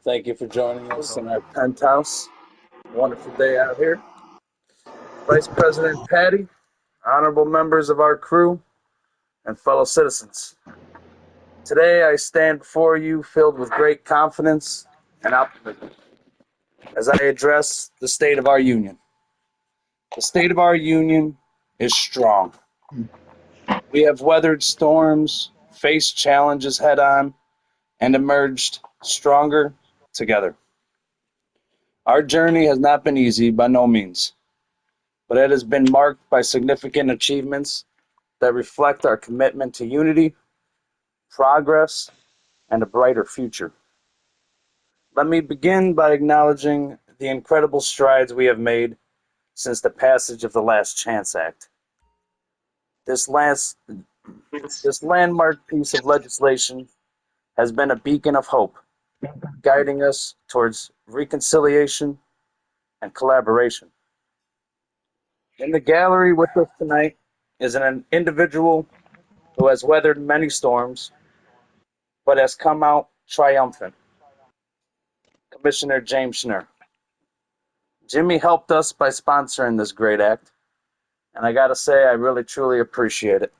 Thank you for joining us in our penthouse. Wonderful day out here. Vice President Patty, honorable members of our crew, and fellow citizens. Today I stand before you filled with great confidence and optimism as I address the state of our union. The state of our union is strong. We have weathered storms, faced challenges head on, and emerged stronger together. Our journey has not been easy by no means, but it has been marked by significant achievements that reflect our commitment to unity, progress, and a brighter future. Let me begin by acknowledging the incredible strides we have made since the passage of the Last Chance Act. This, last, this landmark piece of legislation has been a beacon of hope, guiding us towards reconciliation and collaboration. In the gallery with us tonight is an individual who has weathered many storms but has come out triumphant. Commissioner James Schnur. Jimmy helped us by sponsoring this great act, and I gotta say, I really truly appreciate it.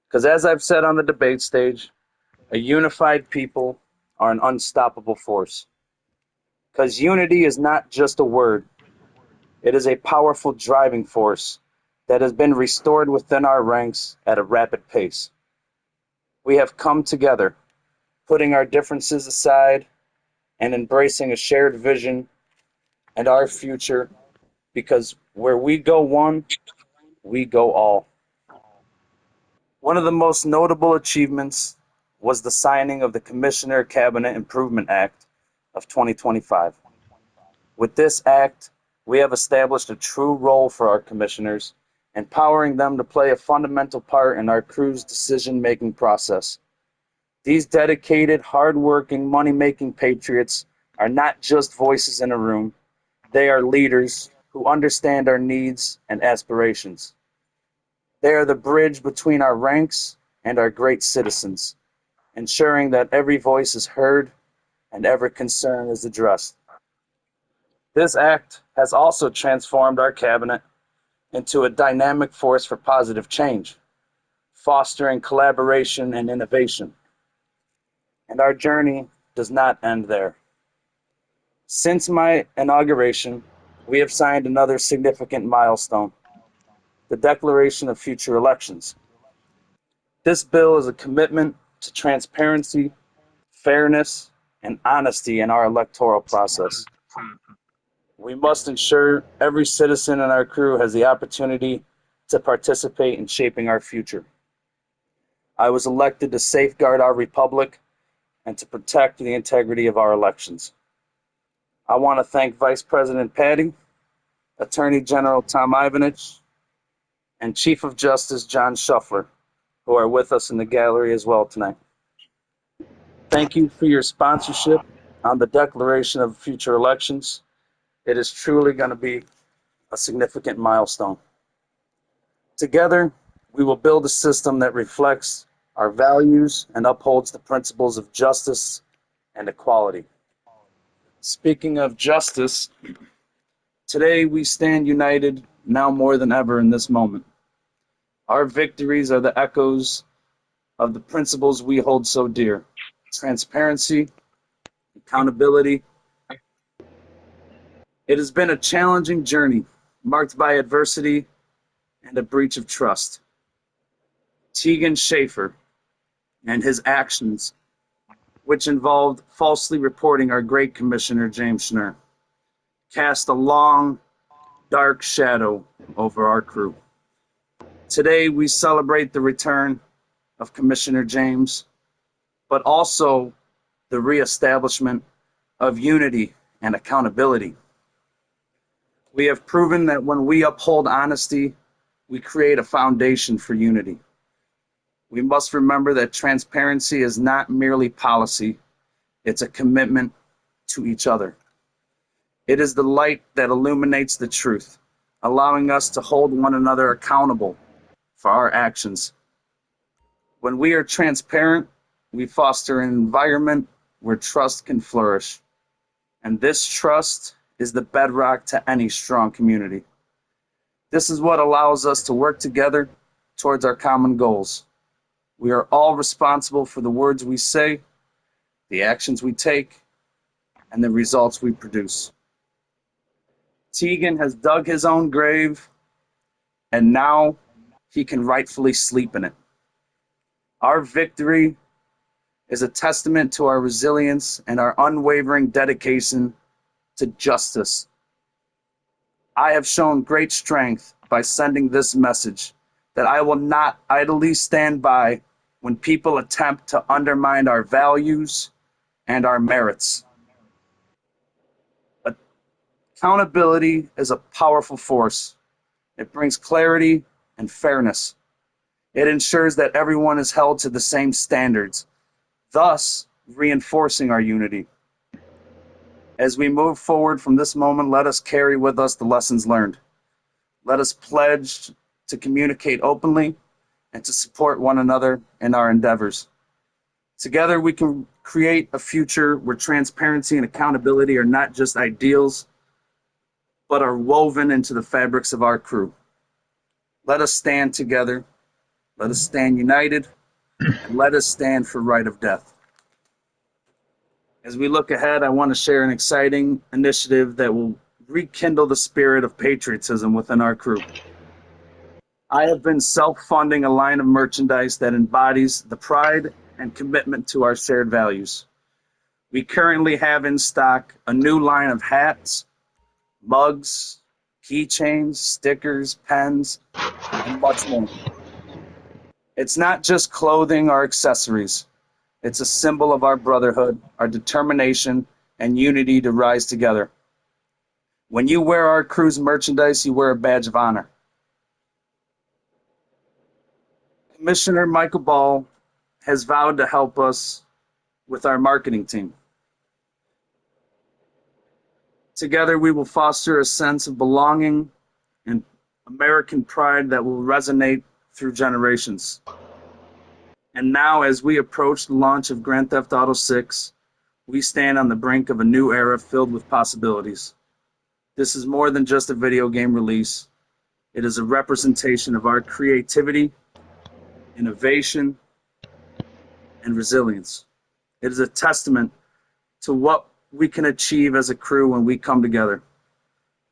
Because as I've said on the debate stage, a unified people are an unstoppable force. Because unity is not just a word, it is a powerful driving force that has been restored within our ranks at a rapid pace. We have come together, putting our differences aside and embracing a shared vision and our future, because where we go one, we go all. One of the most notable achievements was the signing of the Commissioner Cabinet Improvement Act of 2025. With this act, we have established a true role for our commissioners, empowering them to play a fundamental part in our crew's decision-making process. These dedicated, hard-working, money-making patriots are not just voices in a room. They are leaders who understand our needs and aspirations. They are the bridge between our ranks and our great citizens, ensuring that every voice is heard and every concern is addressed. This act has also transformed our cabinet into a dynamic force for positive change, fostering collaboration and innovation. And our journey does not end there. Since my inauguration, we have signed another significant milestone, the Declaration of Future Elections. This bill is a commitment to transparency, fairness, and honesty in our electoral process. We must ensure every citizen in our crew has the opportunity to participate in shaping our future. I was elected to safeguard our republic and to protect the integrity of our elections. I want to thank Vice President Patty, Attorney General Tom Ivanich, and Chief of Justice John Shuffler, who are with us in the gallery as well tonight. Thank you for your sponsorship on the Declaration of Future Elections. It is truly going to be a significant milestone. Together, we will build a system that reflects our values and upholds the principles of justice and equality. Speaking of justice, today we stand united now more than ever in this moment. Our victories are the echoes of the principles we hold so dear: transparency, accountability. It has been a challenging journey marked by adversity and a breach of trust. Tegan Schaefer and his actions, which involved falsely reporting our great commissioner, James Schnur, cast a long, dark shadow over our crew. Today, we celebrate the return of Commissioner James, but also the reestablishment of unity and accountability. We have proven that when we uphold honesty, we create a foundation for unity. We must remember that transparency is not merely policy, it's a commitment to each other. It is the light that illuminates the truth, allowing us to hold one another accountable for our actions. When we are transparent, we foster an environment where trust can flourish. And this trust is the bedrock to any strong community. This is what allows us to work together towards our common goals. We are all responsible for the words we say, the actions we take, and the results we produce. Tegan has dug his own grave, and now he can rightfully sleep in it. Our victory is a testament to our resilience and our unwavering dedication to justice. I have shown great strength by sending this message that I will not idly stand by when people attempt to undermine our values and our merits. Accountability is a powerful force. It brings clarity and fairness. It ensures that everyone is held to the same standards, thus reinforcing our unity. As we move forward from this moment, let us carry with us the lessons learned. Let us pledge to communicate openly and to support one another in our endeavors. Together, we can create a future where transparency and accountability are not just ideals, but are woven into the fabrics of our crew. Let us stand together. Let us stand united, and let us stand for right of death. As we look ahead, I want to share an exciting initiative that will rekindle the spirit of patriotism within our crew. I have been self-funding a line of merchandise that embodies the pride and commitment to our shared values. We currently have in stock a new line of hats, mugs, keychains, stickers, pens, and much more. It's not just clothing or accessories. It's a symbol of our brotherhood, our determination, and unity to rise together. When you wear our crew's merchandise, you wear a badge of honor. Commissioner Michael Ball has vowed to help us with our marketing team. Together, we will foster a sense of belonging and American pride that will resonate through generations. And now, as we approach the launch of Grand Theft Auto 6, we stand on the brink of a new era filled with possibilities. This is more than just a video game release. It is a representation of our creativity, innovation, and resilience. It is a testament to what we can achieve as a crew when we come together.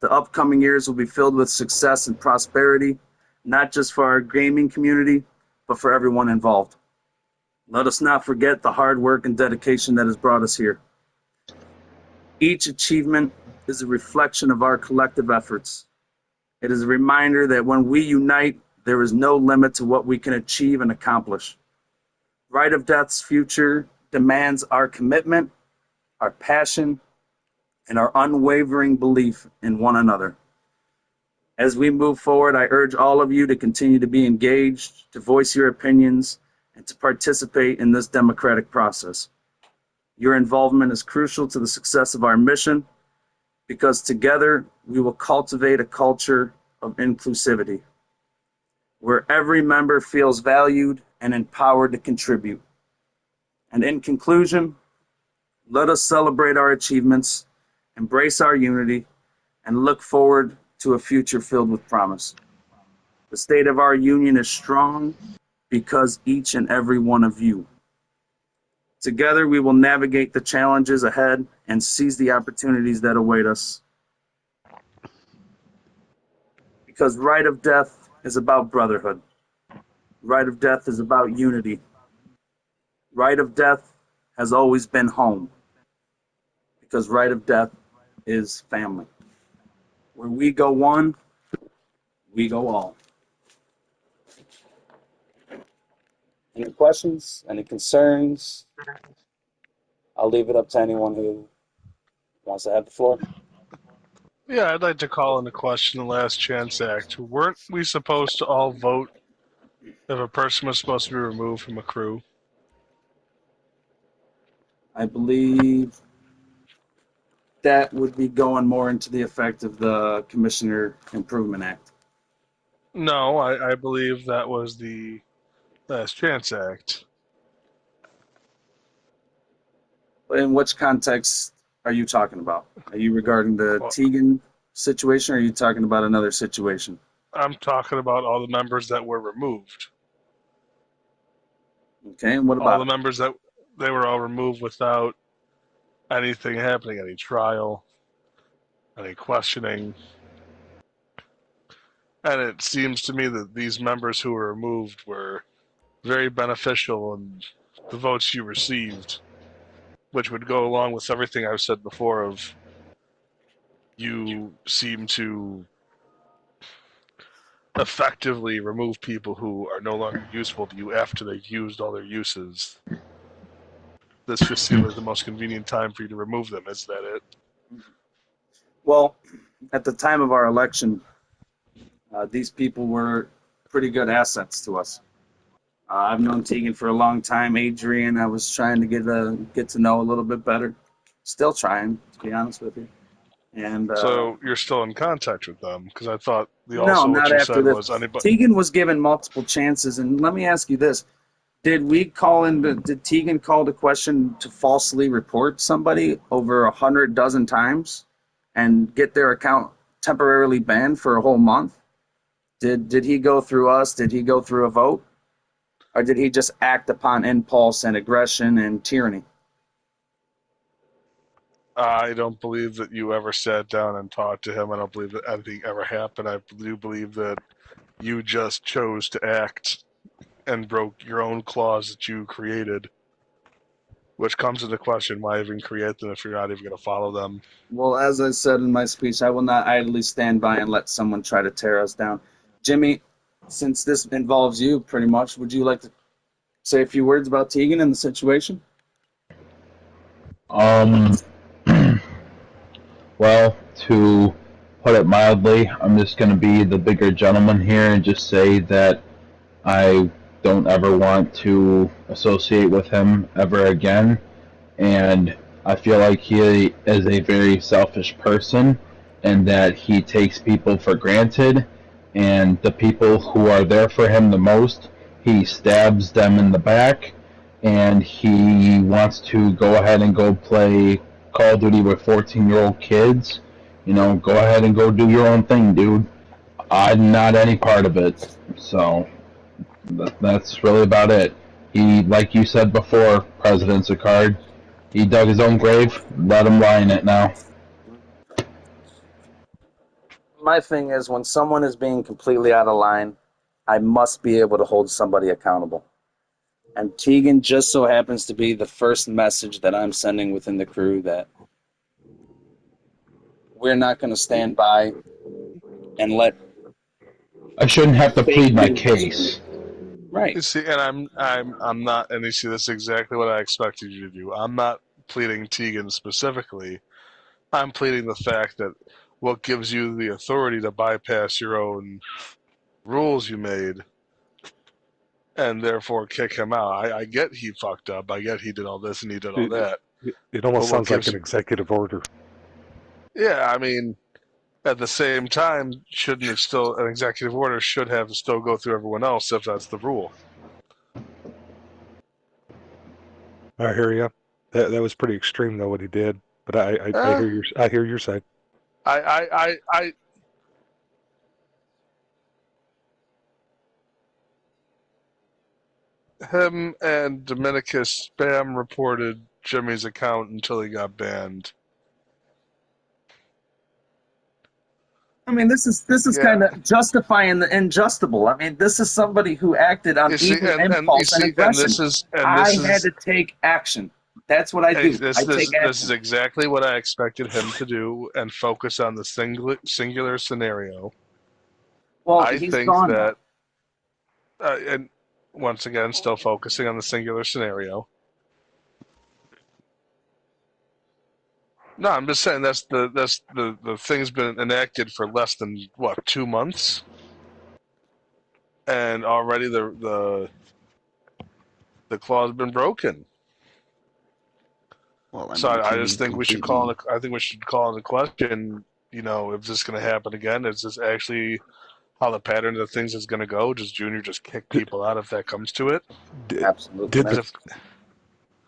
The upcoming years will be filled with success and prosperity, not just for our gaming community, but for everyone involved. Let us not forget the hard work and dedication that has brought us here. Each achievement is a reflection of our collective efforts. It is a reminder that when we unite, there is no limit to what we can achieve and accomplish. Right of Death's future demands our commitment, our passion, and our unwavering belief in one another. As we move forward, I urge all of you to continue to be engaged, to voice your opinions, and to participate in this democratic process. Your involvement is crucial to the success of our mission because together we will cultivate a culture of inclusivity where every member feels valued and empowered to contribute. And in conclusion, let us celebrate our achievements, embrace our unity, and look forward to a future filled with promise. The state of our union is strong because each and every one of you. Together, we will navigate the challenges ahead and seize the opportunities that await us. Because Right of Death is about brotherhood. Right of Death is about unity. Right of Death has always been home. Because Right of Death is family. Where we go one, we go all. Any questions? Any concerns? I'll leave it up to anyone who wants to have the floor. Yeah, I'd like to call into question the Last Chance Act. Weren't we supposed to all vote if a person was supposed to be removed from a crew? I believe that would be going more into the effect of the Commissioner Improvement Act. No, I believe that was the Last Chance Act. In which context are you talking about? Are you regarding the Well, Teagan situation, or are you talking about another situation? I'm talking about all the members that were removed. Okay, and what All about the it? members that they were all removed without anything happening, any trial, any questioning. And it seems to me that these members who were removed were very beneficial in the votes you received, which would go along with everything I've said before of you seem to effectively remove people who are no longer useful to you after they've used all their uses. This just seemed like the most convenient time for you to remove them. Is that it? Well, at the time of our election, these people were pretty good assets to us. I've known Tegan for a long time. Adrian, I was trying to get to know a little bit better. Still trying, to be honest with you. And So you're still in contact with them? Because I thought no, also what not you after said this. was anybody. Tegan was given multiple chances, and let me ask you this: did we call in? Did Tegan call the question to falsely report somebody over 100 times and get their account temporarily banned for a whole month? Did he go through us? Did he go through a vote? Or did he just act upon impulse and aggression and tyranny? I don't believe that you ever sat down and talked to him. I don't believe that anything ever happened. I do believe that you just chose to act and broke your own clause that you created, which comes into question why even create them if you're not even going to follow them. Well, as I said in my speech, I will not idly stand by and let someone try to tear us down. Jimmy, since this involves you pretty much, would you like to say a few words about Tegan and the situation? Um, well, to put it mildly, I'm just going to be the bigger gentleman here and just say that I don't ever want to associate with him ever again. And I feel like he is a very selfish person and that he takes people for granted. And the people who are there for him the most, he stabs them in the back. And he wants to go ahead and go play Call of Duty with 14-year-old kids. You know, go ahead and go do your own thing, dude. I'm not any part of it. So that's really about it. He, like you said before, President Sicard, he dug his own grave. Let him lie in it now. My thing is, when someone is being completely out of line, I must be able to hold somebody accountable. And Tegan just so happens to be the first message that I'm sending within the crew that we're not going to stand by and let I shouldn't have to fake plead my news. case. Right. You see, and I'm not, and you see, this is exactly what I expected you to do. I'm not pleading Tegan specifically. I'm pleading the fact that what gives you the authority to bypass your own rules you made and therefore kick him out. I get he fucked up. I get he did all this and he did all It, that. it But almost what sounds like gives, an executive order. yeah, I mean, at the same time, shouldn't it still, an executive order should have to still go through everyone else if that's the rule. I hear you. That was pretty extreme though what he did, but I Eh, hear your side. I him and Dominicus spam reported Jimmy's account until he got banned. I mean, this is kind Yeah, of justifying the injustible. I mean, this is somebody who acted on you see, even and you impulse and see, and aggression. I this had is to take action. That's what I do. I take this is action. exactly what I expected him to do and focus on the singular scenario. Well, I he's think gone now. that, and once again, still focusing on the singular scenario. No, I'm just saying the thing's been enacted for less than what 2 months, and already the clause has been broken. Well, I So mean, I to just be think we should call completely, it. I think we should call into question. If this is going to happen again, is this actually how the pattern of things is going to go? Does Junior just kick Did, people out if that comes to it? did, Absolutely did Because not. the if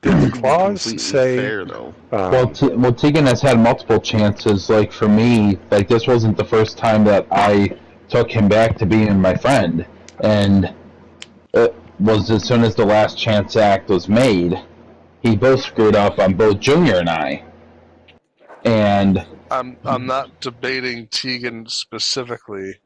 did the to be clause completely say? fair, though, Um, Tegan has had multiple chances. Like for me, like this wasn't the first time that I took him back to being my friend, and it was as soon as the last chance act was made, he both screwed up on both Junior and I. And I'm not debating Tegan specifically.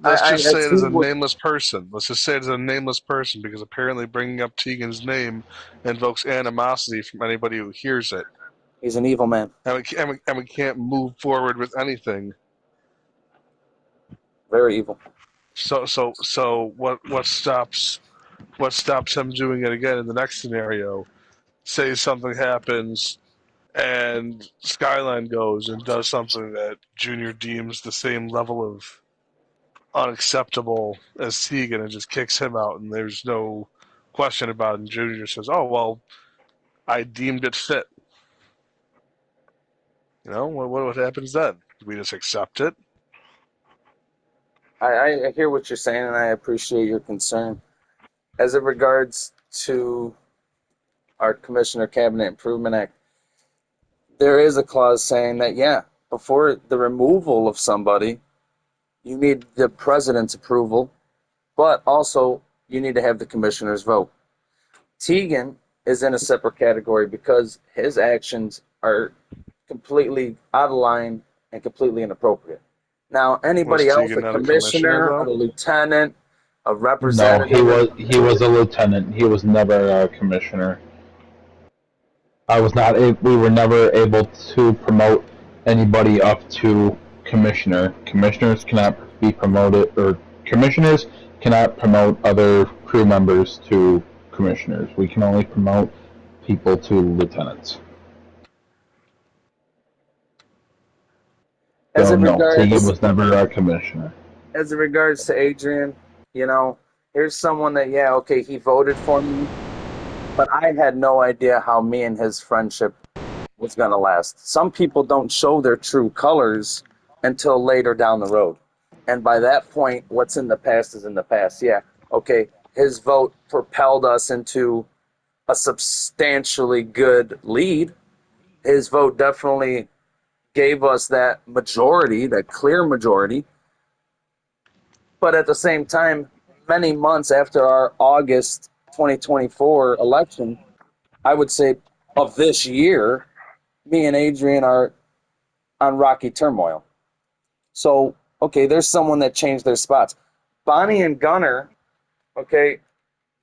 Let's I just say it see as a what nameless person. Let's just say it as a nameless person because apparently bringing up Tegan's name invokes animosity from anybody who hears it, he's an evil man. and we can't move forward with anything. Very evil. So what stops him doing it again in the next scenario? Say something happens and Skyline goes and does something that Junior deems the same level of unacceptable as Tegan and just kicks him out, and there's no question about it. And Junior says, "Oh well, I deemed it fit." What happens then? Do we just accept it? I hear what you're saying, and I appreciate your concern. As it regards to our Commissioner Cabinet Improvement Act, there is a clause saying that, yeah, before the removal of somebody, you need the president's approval, but also you need to have the commissioner's vote. Tegan is in a separate category because his actions are completely out of line and completely inappropriate. Now, Was anybody else, Tegan a not a commissioner commissioner, a though? lieutenant, a no, representative, he was a lieutenant. He was never a commissioner. We were never able to promote anybody up to commissioner. Commissioners cannot be promoted, or commissioners cannot promote other crew members to commissioners. We can only promote people to lieutenants. as So it no, Tegan regards was never a commissioner. as it regards to Adrian, you know, here's someone that, yeah, okay, he voted for me, but I had no idea how me and his friendship was going to last. Some people don't show their true colors until later down the road. And by that point, what's in the past is in the past. Yeah, okay, his vote propelled us into a substantially good lead. His vote definitely gave us that majority, that clear majority. But at the same time, many months after our August 2024 election, I would say of this year, me and Adrian are on rocky turmoil. So, okay, there's someone that changed their spots. Bonnie and Gunner, okay,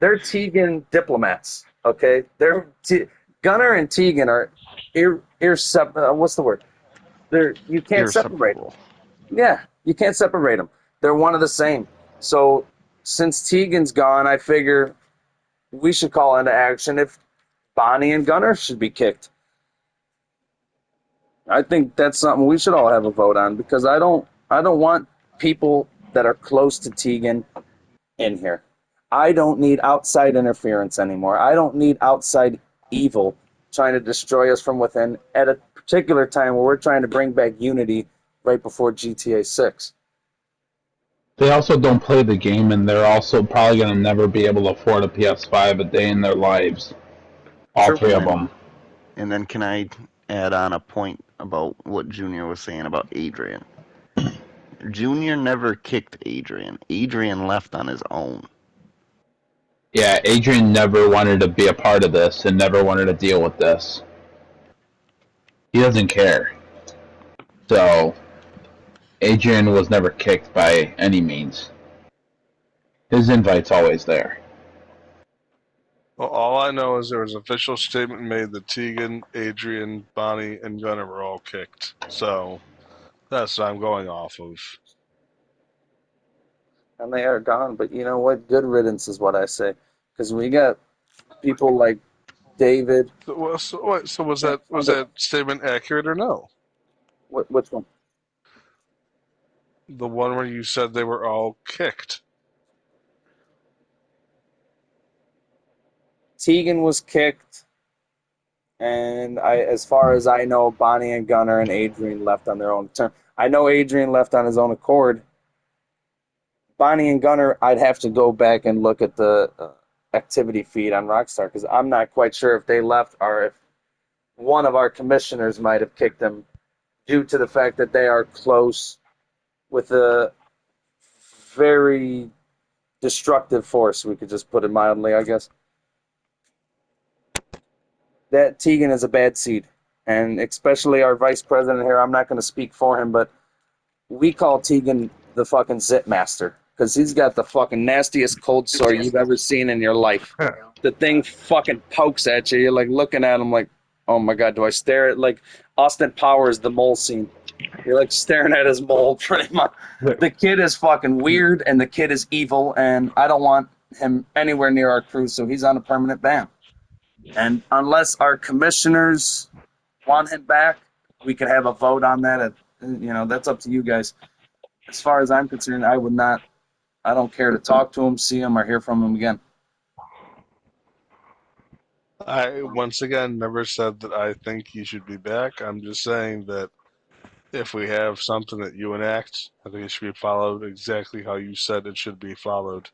they're Tegan diplomats, okay? Gunner and Tegan are what's the word? You can't separate them. irreciprocal. Yeah, you can't separate them. They're one of the same. So, since Tegan's gone, I figure we should call into action if Bonnie and Gunner should be kicked. I think that's something we should all have a vote on because I don't want people that are close to Tegan in here. I don't need outside interference anymore. I don't need outside evil trying to destroy us from within at a particular time where we're trying to bring back unity right before GTA 6. They also don't play the game, and they're also probably going to never be able to afford a PS5 a day in their lives. All True. three And of then, them. and then, can I add on a point about what Junior was saying about Adrian? Junior never kicked Adrian. Adrian left on his own. Yeah, Adrian never wanted to be a part of this and never wanted to deal with this. He doesn't care. So, Adrian was never kicked by any means. His invite's always there. Well, all I know is there was an official statement made that Tegan, Adrian, Bonnie, and Gunner were all kicked. So that's what I'm going off of. And they are gone, but you know what? Good riddance is what I say. Because we got people like David. So was that statement accurate or no? Which one? The one where you said they were all kicked. Tegan was kicked, and as far as I know, Bonnie and Gunnar and Adrian left on their own term. I know Adrian left on his own accord. Bonnie and Gunnar, I'd have to go back and look at the activity feed on Rockstar because I'm not quite sure if they left or if one of our commissioners might have kicked them due to the fact that they are close with a very destructive force. We could just put it mildly, I guess. That Tegan is a bad seed, and especially our vice president here. I'm not going to speak for him, but we call Tegan the fucking zit master because he's got the fucking nastiest cold sore you've ever seen in your life. The thing fucking pokes at you. You're like looking at him like, oh my god, do I stare at like Austin Powers, the mole scene? You're like staring at his mole pretty much. The kid is fucking weird and the kid is evil, and I don't want him anywhere near our crew, so he's on a permanent ban. And unless our commissioners want him back, we could have a vote on that. That's up to you guys. As far as I'm concerned, I don't care to talk to him, see him, or hear from him again. I, once again, never said that I think he should be back. I'm just saying that if we have something that you enact, I think it should be followed exactly how you said it should be followed.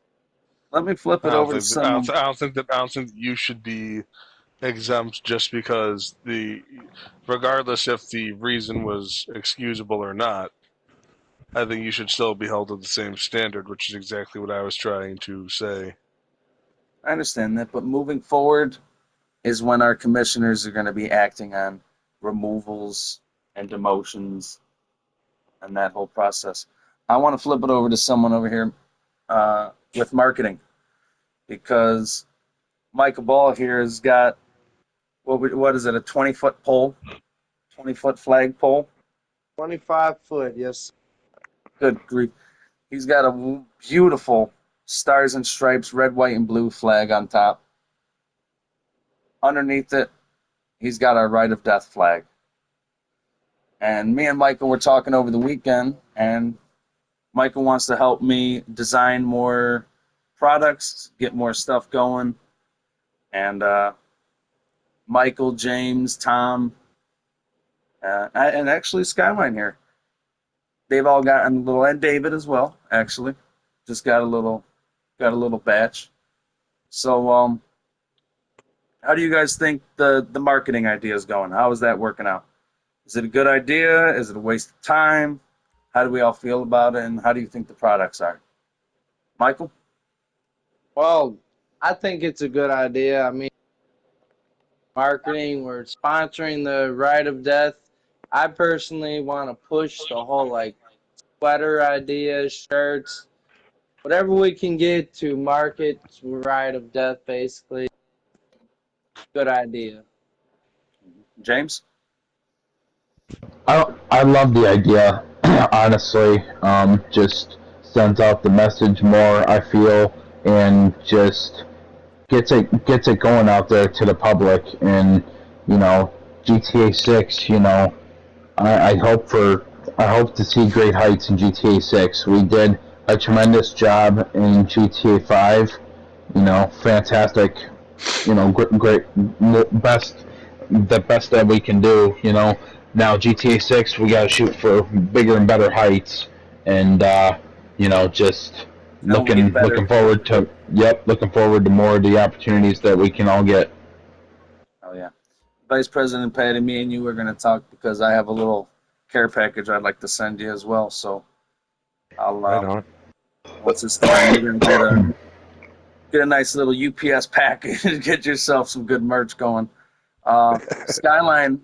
Let me flip it over to someone. I don't think that you should be exempt just because regardless if the reason was excusable or not. I think you should still be held to the same standard, which is exactly what I was trying to say. I understand that, but moving forward is when our commissioners are going to be acting on removals and demotions and that whole process. I want to flip it over to someone over here with marketing because Michael Ball here has got, what is it, a 20-foot pole? 20-foot flag pole? 25 foot, yes. Good grief. He's got a beautiful stars and stripes, red, white, and blue flag on top. Underneath it, he's got our Right of Death flag. And me and Michael were talking over the weekend, and Michael wants to help me design more products, get more stuff going. And Michael, James, Tom, and actually Skyline here. They've all gotten a little, and David as well, actually. Just got a little batch. So, how do you guys think the marketing idea is going? How is that working out? Is it a good idea? Is it a waste of time? How do we all feel about it? And how do you think the products are? Michael? Well, I think it's a good idea. I mean, marketing, we're sponsoring the Right of Death. I personally want to push the whole like sweater idea, shirts, whatever we can get to market Right of Death, basically. Good idea. James? I love the idea, honestly. Just sends out the message more, I feel, and just gets it going out there to the public. And GTA 6. I hope to see great heights in GTA 6. We did a tremendous job in GTA 5. Fantastic. Great, the best that we can do. Now GTA 6, we gotta shoot for bigger and better heights, and just looking forward to more of the opportunities that we can all get. Oh yeah, Vice President Patty, me and you are going to talk because I have a little care package I'd like to send you as well. So I'll Right on. once it's done, you're going to get a nice little UPS package and get yourself some good merch going. Skyline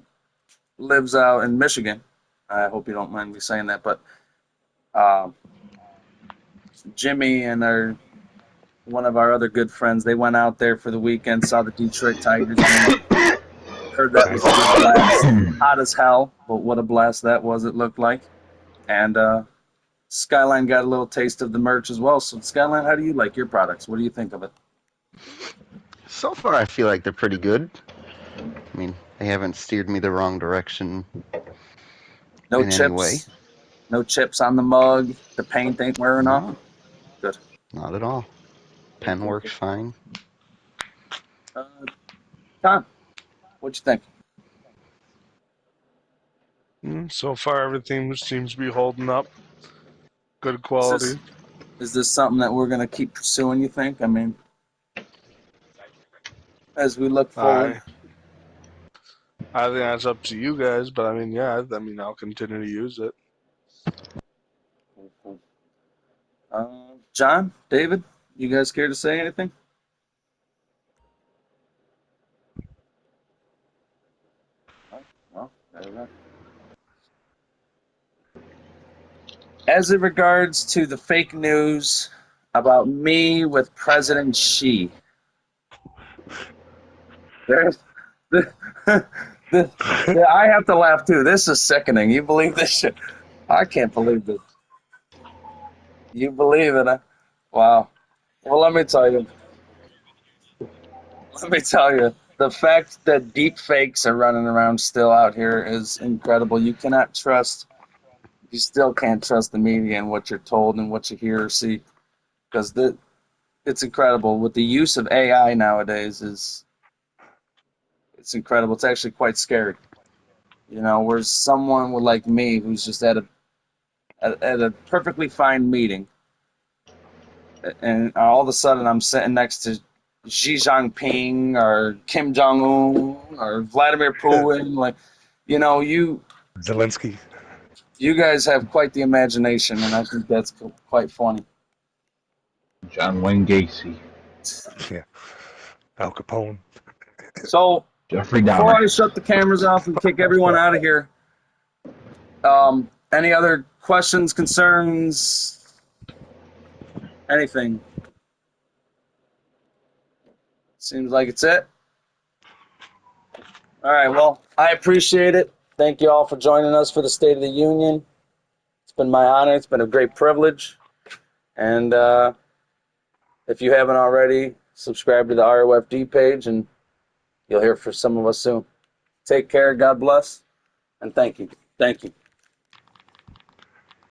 lives out in Michigan. I hope you don't mind me saying that, but Jimmy and one of our other good friends, they went out there for the weekend, saw the Detroit Tigers game. Heard that was a good blast. Hot as hell, but what a blast that was, it looked like. And Skyline got a little taste of the merch as well. So Skyline, how do you like your products? What do you think of it? So far, I feel like they're pretty good. I mean, they haven't steered me the wrong direction No in any way. chips. No chips on the mug. The paint ain't wearing off. No, Good. not at all. Pen works fine. Tom, what you think? So far, everything seems to be holding up. Good Is quality. this something that we're gonna keep pursuing? You think? I mean, as we look forward. I think that's up to you guys, but I mean, yeah, I mean, I'll continue to use it. John, David, you guys care to say anything? Well, there we go. As it regards to the fake news about me with President Xi, there's I have to laugh too. This is sickening. You believe this shit? I can't believe this. You believe it? Huh? Wow. Well, let me tell you. Let me tell you. The fact that deep fakes are running around still out here is incredible. You cannot trust. You still can't trust the media and what you're told and what you hear or see, because it's incredible. With the use of AI nowadays, it's incredible. It's actually quite scary. You know, where someone would like me who's just at a perfectly fine meeting, and all of a sudden I'm sitting next to Xi Jinping or Kim Jong Un or Vladimir Putin. Like, you know, Zelensky. you guys have quite the imagination, and I think that's quite funny. John Wayne Gacy, Yeah. Al Capone. So Jeffrey before I Dahmer. shut the cameras off and kick everyone out of here, any other questions, concerns, anything? Seems like it's it. All right, well, I appreciate it. Thank you all for joining us for the State of the Union. It's been my honor. It's been a great privilege. And if you haven't already, subscribe to the ROFD page, and you'll hear from some of us soon. Take care. God bless. And thank you. Thank you.